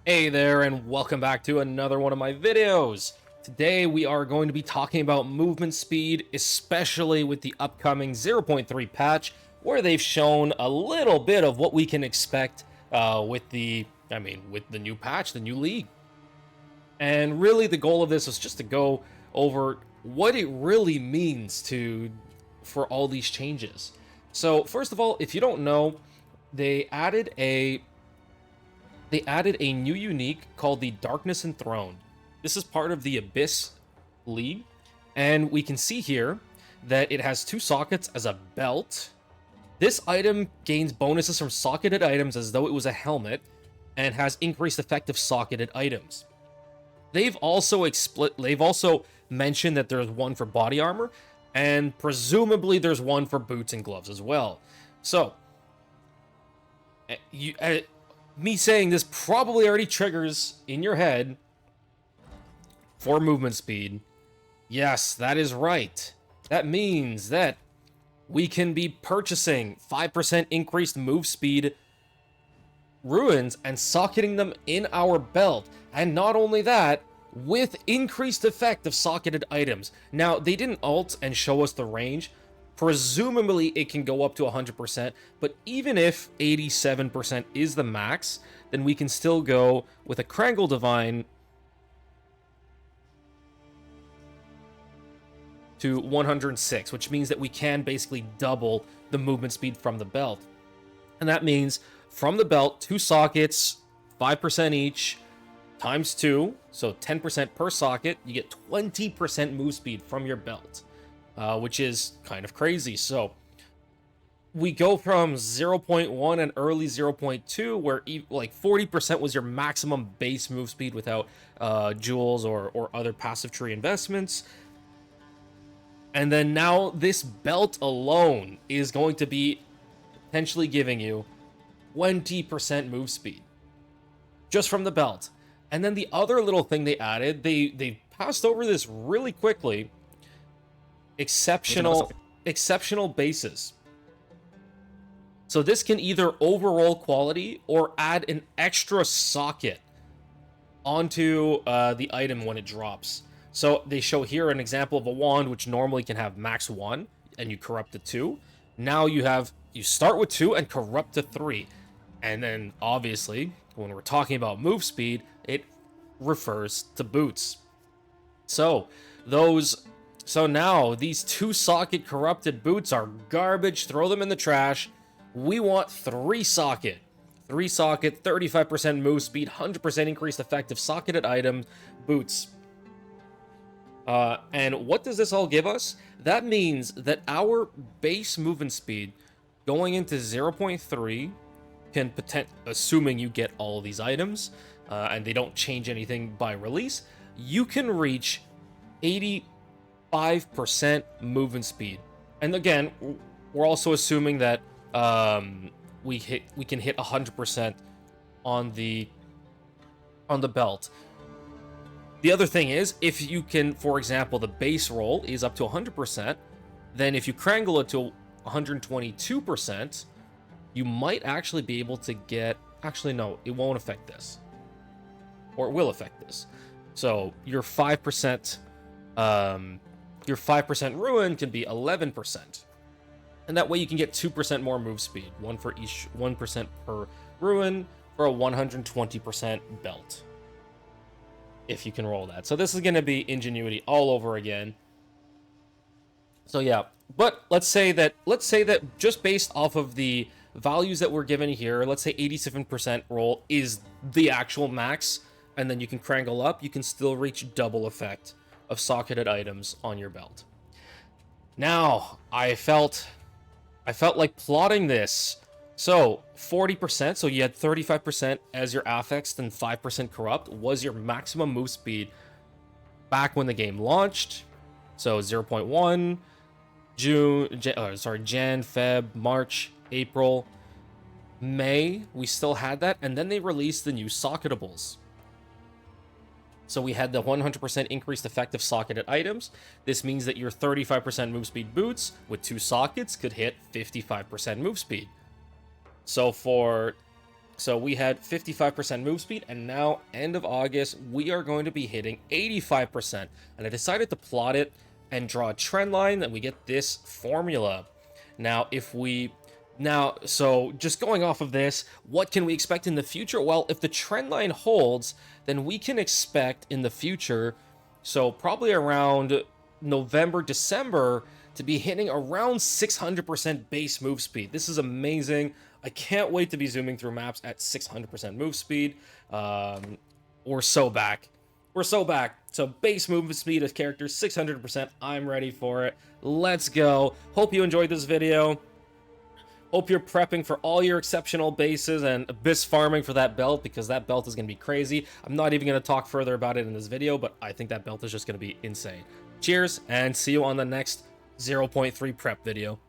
Hey there, and welcome back to another one of my videos. Today we are going to be talking about movement speed, especially with the upcoming 0.3 patch, where they've shown a little bit of what we can expect with the new patch, the new league. And really the goal of this is just to go over what it really means for all these changes. So first of all, if you don't know, they added a they added a new unique called the Darkness Enthroned. This is part of the Abyss League, and we can see here that it has two sockets as a belt. This item gains bonuses from socketed items as though it was a helmet, and has increased effective socketed items. They've also mentioned that there's one for body armor, and presumably there's one for boots and gloves as well. So, me saying this probably already triggers in your head for movement speed. Yes, that is right. That means that we can be purchasing 5% increased move speed ruins and socketing them in our belt. And not only that, with increased effect of socketed items. Now, they didn't alt and show us the range. Presumably, it can go up to 100%, but even if 87% is the max, then we can still go with a Krangle Divine to 106, which means that we can basically double the movement speed from the belt. And that means from the belt, two sockets, 5% each, times 2, so 10% per socket, you get 20% move speed from your belt, which is kind of crazy. So we go from 0.1 and early 0.2, where like 40% was your maximum base move speed without jewels or other passive tree investments. And then now this belt alone is going to be potentially giving you 20% move speed just from the belt. And then the other little thing they added, they passed over this really quickly. Exceptional bases. So this can either overroll quality or add an extra socket onto the item when it drops. So they show here an example of a wand which normally can have max 1 and you corrupt to 2. Now you start with 2 and corrupt to 3. And then obviously, when we're talking about move speed, it refers to boots. So now these 2 socket corrupted boots are garbage. Throw them in the trash. We want 3 socket. 3 socket, 35% move speed, 100% increased effective socketed item boots. And what does this all give us? That means that our base movement speed going into 0.3 can assuming you get all of these items and they don't change anything by release, you can reach 85% movement speed. And again, we're also assuming that we can hit 100% on the belt. The other thing is, if you can, for example, the base roll is up to 100%, then if you Krangle it to 122%, you might actually be able to get... Actually, no, it won't affect this. Or it will affect this. So your 5%, ruin can be 11%. And that way you can get 2% more move speed. 1% per ruin for a 120% belt. If you can roll that. So this is going to be ingenuity all over again. So yeah, but let's say that just based off of the values that we're given here, let's say 87% roll is the actual max, and then you can Krangle up, you can still reach double effect of socketed items on your belt. Now, I felt like plotting this. So 40%, so you had 35% as your affixed and 5% corrupt was your maximum move speed back when the game launched. So 0.1, Jan, Feb, March, April, May, we still had that, and then they released the new socketables. So we had the 100% increased effective socketed items. This means that your 35% move speed boots with 2 sockets could hit 55% move speed. So for So we had 55% move speed, and now, end of August, we are going to be hitting 85%. And I decided to plot it and draw a trend line, and we get this formula. Now, so just going off of this, what can we expect in the future? Well, if the trend line holds, then we can expect in the future, so probably around November, December, to be hitting around 600% base move speed. This is amazing. I can't wait to be zooming through maps at 600% move speed. We're so back. We're so back. So base movement speed of characters, 600%. I'm ready for it. Let's go. Hope you enjoyed this video. Hope you're prepping for all your exceptional bases and abyss farming for that belt, because that belt is going to be crazy. I'm not even going to talk further about it in this video, but I think that belt is just going to be insane. Cheers, and see you on the next 0.3 prep video.